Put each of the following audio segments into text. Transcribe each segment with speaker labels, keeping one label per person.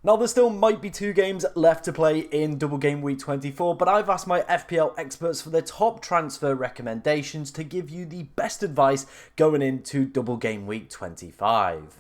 Speaker 1: Now, there still might be 2 games left to play in Double Game Week 24, but I've asked my FPL experts for their top transfer recommendations to give you the best advice going into Double Game Week 25.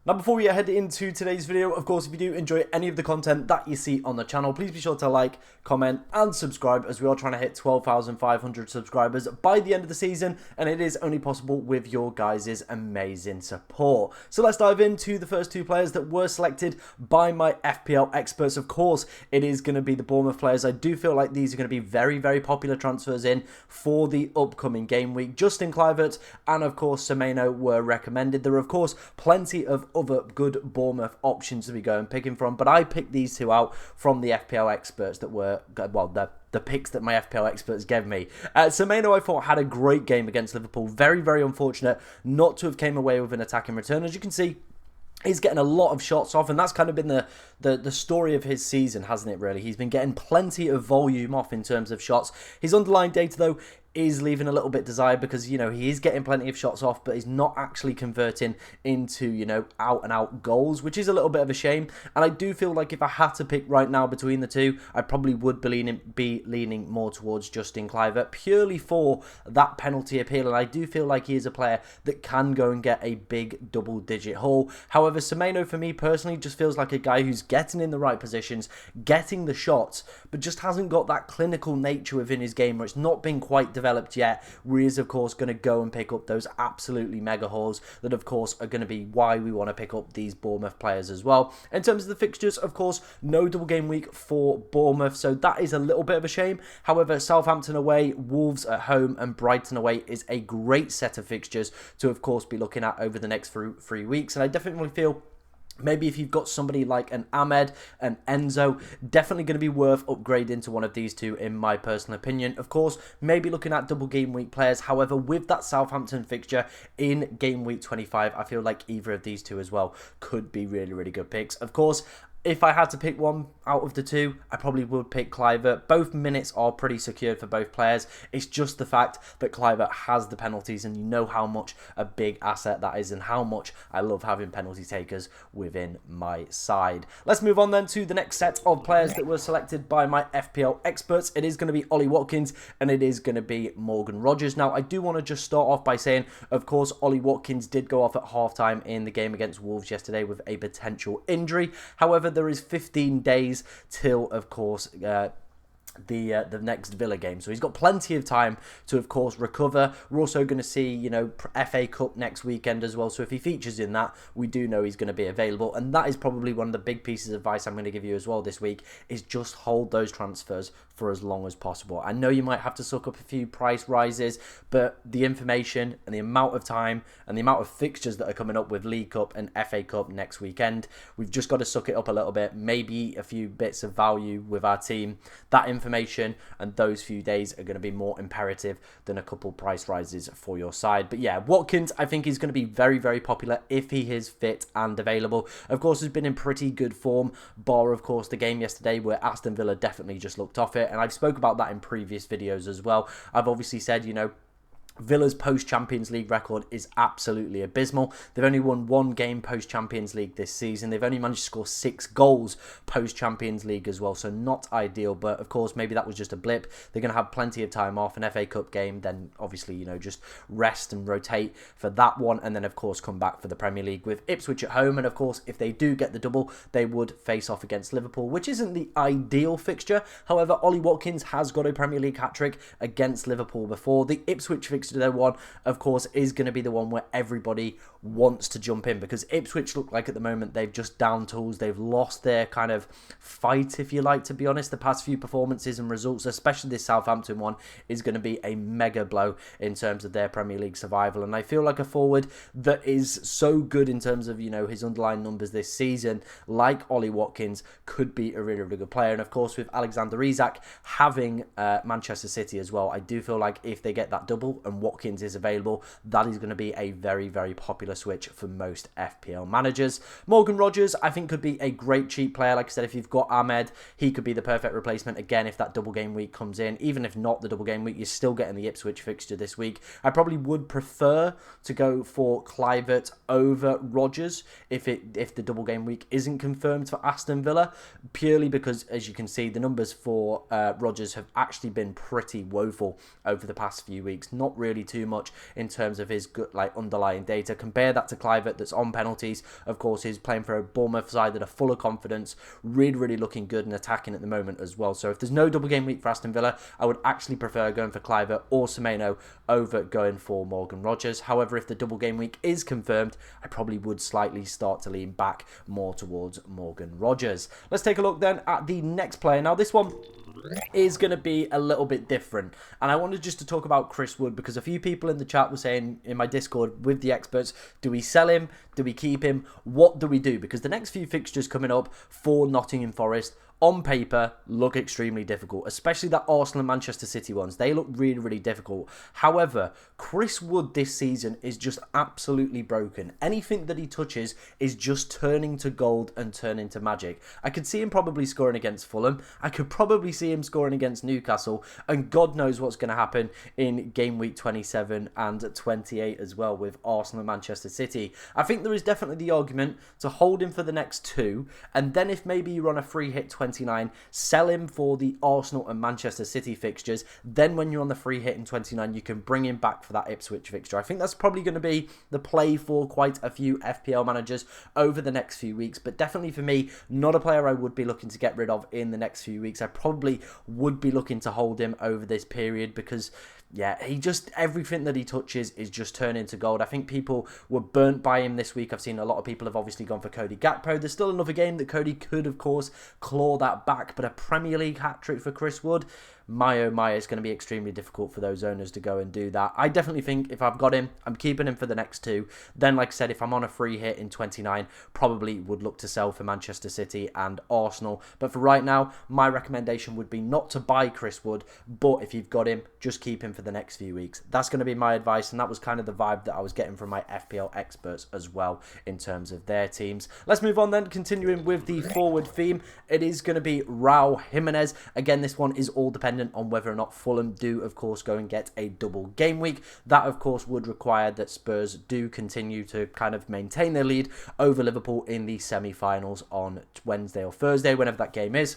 Speaker 1: Now, before we head into today's video, of course, if you do enjoy any of the content that you see on the channel, please be sure to like, comment, and subscribe, as we are trying to hit 12,500 subscribers by the end of the season, and it is only possible with your guys' amazing support. So let's dive into the first 2 players that were selected by my FPL experts. Of course, it is going to be the Bournemouth players. I do feel like these are going to be very, very popular transfers in for the upcoming game week. Justin Kluivert and, of course, Semenyo were recommended. There are, of course, plenty of other good Bournemouth options to be going picking from, but I picked these 2 out from the FPL experts that were, well, the picks that my FPL experts gave me. Semenyo, I thought, had a great game against Liverpool. Very, very unfortunate not to have came away with an attack in return. As you can see, he's getting a lot of shots off, and that's kind of been the story of his season, hasn't it, really? He's been getting plenty of volume off in terms of shots. His underlying data, though, is leaving a little bit desired because, you know, he is getting plenty of shots off, but he's not actually converting into, you know, out-and-out goals, which is a little bit of a shame. And I do feel like if I had to pick right now between the 2, I probably would be leaning more towards Justin Kluivert, purely for that penalty appeal. And I do feel like he is a player that can go and get a big double-digit haul. However, Semenyo, for me personally, just feels like a guy who's getting in the right positions, getting the shots, but just hasn't got that clinical nature within his game where it's not been quite developed yet, where he is, of course, going to go and pick up those absolutely mega hauls that, of course, are going to be why we want to pick up these Bournemouth players as well. In terms of the fixtures, of course, no double game week for Bournemouth, so that is a little bit of a shame. However, Southampton away, Wolves at home, and Brighton away is a great set of fixtures to, of course, be looking at over the next 3 weeks, and I definitely feel maybe if you've got somebody like an Ahmed, an Enzo, definitely going to be worth upgrading to one of these 2 in my personal opinion. Of course, maybe looking at double game week players. However, with that Southampton fixture in game week 25, I feel like either of these 2 as well could be really, really good picks. Of course, if I had to pick one out of the 2, I probably would pick Kluivert. Both minutes are pretty secured for both players. It's just the fact that Kluivert has the penalties, and you know how much a big asset that is and how much I love having penalty takers within my side. Let's move on then to the next set of players that were selected by my FPL experts. It is going to be Ollie Watkins and it is going to be Morgan Rogers. Now, I do want to just start off by saying, of course, Ollie Watkins did go off at halftime in the game against Wolves yesterday with a potential injury. However, there is 15 days till, of course, the next Villa game, so he's got plenty of time to, of course, recover. We're also going to see, you know, FA Cup next weekend as well, so if he features in that, we do know he's going to be available, and that is probably one of the big pieces of advice I'm going to give you as well this week, is just hold those transfers for as long as possible. I know you might have to suck up a few price rises, but the information and the amount of time and the amount of fixtures that are coming up with League Cup and FA Cup next weekend, we've just got to suck it up a little bit, maybe a few bits of value with our team. That information and those few days are going to be more imperative than a couple price rises for your side. But yeah, Watkins, I think he's going to be very, very popular if he is fit and available. Of course, has been in pretty good form, bar, of course, the game yesterday where Aston Villa definitely just looked off it. And I've spoke about that in previous videos as well. I've obviously said, you know, Villa's post-Champions League record is absolutely abysmal. They've only won 1 game post-Champions League this season. They've only managed to score 6 goals post-Champions League as well, so not ideal. But, of course, maybe that was just a blip. They're going to have plenty of time off, an FA Cup game, then obviously, you know, just rest and rotate for that one, and then, of course, come back for the Premier League with Ipswich at home. And, of course, if they do get the double, they would face off against Liverpool, which isn't the ideal fixture. However, Ollie Watkins has got a Premier League hat-trick against Liverpool before. The Ipswich fixture, their one, of course, is going to be the one where everybody wants to jump in, because Ipswich look like at the moment they've just down tools. They've lost their kind of fight, if you like, to be honest. The past few performances and results, especially this Southampton one, is going to be a mega blow in terms of their Premier League survival. And I feel like a forward that is so good in terms of, you know, his underlying numbers this season, like Ollie Watkins, could be a really, really good player. And of course, with Alexander Isak having Manchester City as well, I do feel like if they get that double and and Watkins is available, that is going to be a very, very popular switch for most FPL managers. Morgan Rogers, I think, could be a great cheap player. Like I said, if you've got Ahmed, he could be the perfect replacement again if that double game week comes in. Even if not the double game week, you're still getting the Ipswich fixture this week. I probably would prefer to go for Kluivert over Rogers if the double game week isn't confirmed for Aston Villa, purely because, as you can see, the numbers for Rogers have actually been pretty woeful over the past few weeks. Not really too much in terms of his good, underlying data. Compare that to Kluivert, that's on penalties. Of course, he's playing for a Bournemouth side that are full of confidence, really looking good and attacking at the moment as well. So if there's no double game week for Aston Villa, I would actually prefer going for Kluivert or Semenyo over going for Morgan Rogers. However, if the double game week is confirmed, I probably would slightly start to lean back more towards Morgan Rogers. Let's take a look then at the next player. Now, this one is going to be a little bit different, and I wanted just to talk about Chris Wood, because a few people in the chat were saying in my Discord with the experts, do we sell him, do we keep him, what do we do? Because the next few fixtures coming up for Nottingham Forest on paper look extremely difficult, especially that Arsenal and Manchester City ones. They look really difficult. However, Chris Wood this season is just absolutely broken. Anything that he touches is just turning to gold and turning to magic. I could see him probably scoring against Fulham. I could probably see him scoring against Newcastle, and God knows what's going to happen in game week 27 and 28 as well with Arsenal and Manchester City. I think there is definitely the argument to hold him for the next two, and then if maybe you run a free hit 29, sell him for the Arsenal and Manchester City fixtures. Then when you're on the free hit in 29, you can bring him back for that Ipswich fixture. I think that's probably going to be the play for quite a few FPL managers over the next few weeks, but definitely for me, not a player I would be looking to get rid of in the next few weeks. I probably would be looking to hold him over this period because, yeah, everything that he touches is just turning to gold. I think people were burnt by him this week. I've seen a lot of people have obviously gone for Cody Gakpo. There's still another game that Cody could, of course, claw that back, but a Premier League hat-trick for Chris Wood, my oh my, it's going to be extremely difficult for those owners to go and do that. I definitely think if I've got him, I'm keeping him for the next two. Then, like I said, if I'm on a free hit in 29, probably would look to sell for Manchester City and Arsenal. But for right now, my recommendation would be not to buy Chris Wood, but if you've got him, just keep him for the next few weeks. That's going to be my advice, and that was kind of the vibe that I was getting from my FPL experts as well in terms of their teams. Let's move on then, continuing with the forward theme. It is going to be Raul Jimenez. Again, this one is all dependent on whether or not Fulham do, of course, go and get a double game week. That, of course, would require that Spurs do continue to kind of maintain their lead over Liverpool in the semi-finals on Wednesday or Thursday, whenever that game is.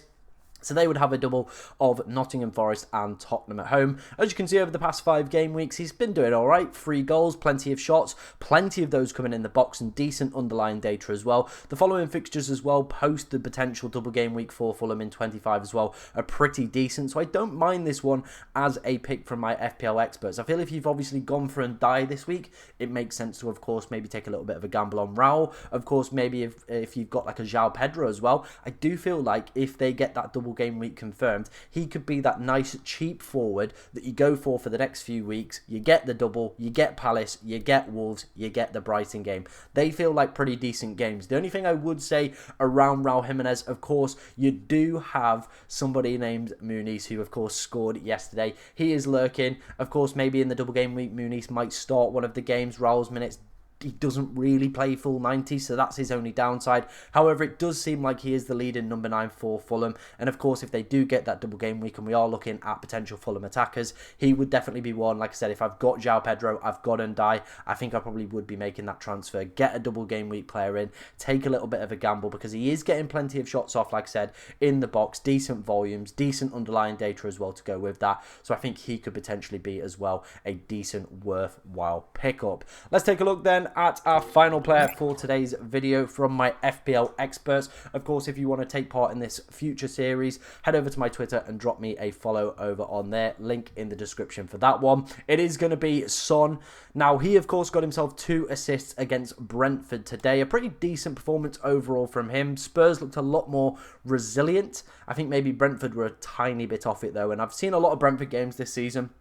Speaker 1: So they would have a double of Nottingham Forest and Tottenham at home. As you can see over the past 5 game weeks, he's been doing all right. 3 goals, plenty of shots, plenty of those coming in the box, and decent underlying data as well. The following fixtures as well, post the potential double game week for Fulham in 25 as well, are pretty decent. So I don't mind this one as a pick from my FPL experts. I feel if you've obviously gone for and die this week, it makes sense to, of course, maybe take a little bit of a gamble on Raul. Of course, maybe if you've got like a João Pedro as well, I do feel like if they get that double game week confirmed, he could be that nice cheap forward that you go for the next few weeks. You get the double, you get Palace, you get Wolves, you get the Brighton game. They feel like pretty decent games. The only thing I would say around Raul Jimenez, of course, you do have somebody named Muniz who, of course, scored yesterday. He is lurking. Of course, maybe in the double game week, Muniz might start one of the games. Raul's minutes, he doesn't really play full 90, so that's his only downside. However, it does seem like he is the leading number 9 for Fulham, and of course, if they do get that double game week and we are looking at potential Fulham attackers, he would definitely be one. Like I said, if I've got João Pedro, I've got Ndiaye, I think I probably would be making that transfer, get a double game week player in, take a little bit of a gamble, because he is getting plenty of shots off, like I said, in the box, decent volumes, decent underlying data as well to go with that, so I think he could potentially be as well a decent, worthwhile pickup. Let's take a look then at our final player for today's video from my FPL experts. Of course, if you want to take part in this future series, head over to my Twitter and drop me a follow over on there. Link in the description for that one. It is going to be Son. Now, he, of course, got himself 2 assists against Brentford today. A pretty decent performance overall from him. Spurs looked a lot more resilient. I think maybe Brentford were a tiny bit off it, though. And I've seen a lot of Brentford games this season,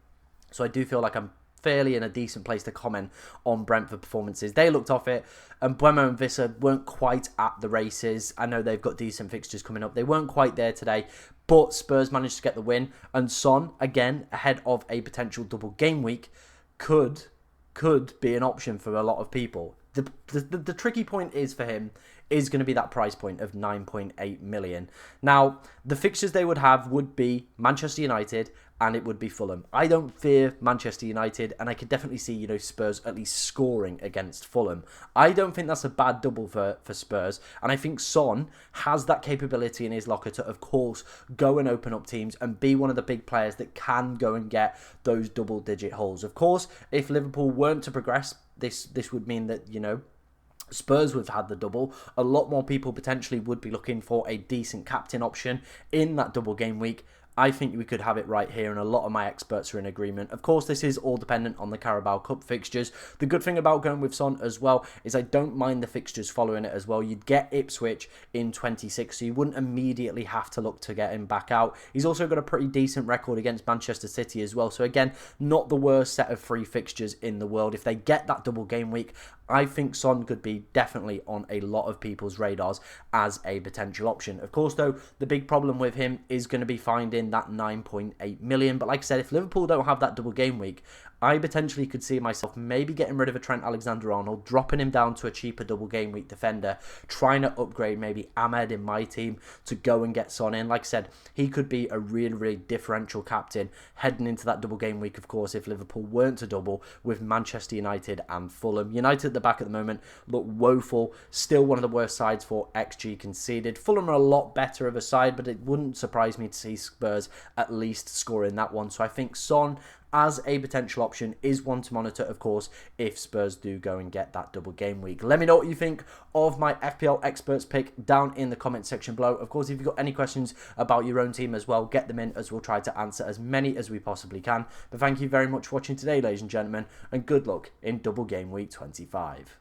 Speaker 1: so I do feel like I'm fairly in a decent place to comment on Brentford performances. They looked off it, and Buemo and Vissa weren't quite at the races. I know they've got decent fixtures coming up. They weren't quite there today, but Spurs managed to get the win, and Son, again, ahead of a potential double game week, could be an option for a lot of people. The tricky point is for him is going to be that price point of 9.8 million. Now, the fixtures they would have would be Manchester United and it would be Fulham. I don't fear Manchester United, and I could definitely see, you know, Spurs at least scoring against Fulham. I don't think that's a bad double for Spurs, and I think Son has that capability in his locker to, of course, go and open up teams and be one of the big players that can go and get those double-digit holes. Of course, if Liverpool weren't to progress, this would mean that, you know, Spurs would have had the double. A lot more people potentially would be looking for a decent captain option in that double game week. I think we could have it right here, and a lot of my experts are in agreement. Of course, this is all dependent on the Carabao Cup fixtures. The good thing about going with Son as well is I don't mind the fixtures following it as well. You'd get Ipswich in 26, so you wouldn't immediately have to look to get him back out. He's also got a pretty decent record against Manchester City as well. So again, not the worst set of free fixtures in the world. If they get that double game week, I think Son could be definitely on a lot of people's radars as a potential option. Of course, though, the big problem with him is going to be finding that 9.8 million. But like I said, if Liverpool don't have that double game week, I potentially could see myself maybe getting rid of a Trent Alexander-Arnold, dropping him down to a cheaper double game week defender, trying to upgrade maybe Ahmed in my team to go and get Son in. Like I said, he could be a really, really differential captain heading into that double game week, of course, if Liverpool weren't to double with Manchester United and Fulham. United at the back at the moment look woeful, still one of the worst sides for XG conceded. Fulham are a lot better of a side, but it wouldn't surprise me to see Spurs at least scoring that one. So I think Son as a potential option is one to monitor, of course, if Spurs do go and get that double game week. Let me know what you think of my FPL Experts pick down in the comment section below. Of course, if you've got any questions about your own team as well, get them in, as we'll try to answer as many as we possibly can. But thank you very much for watching today, ladies and gentlemen, and good luck in double game week 25.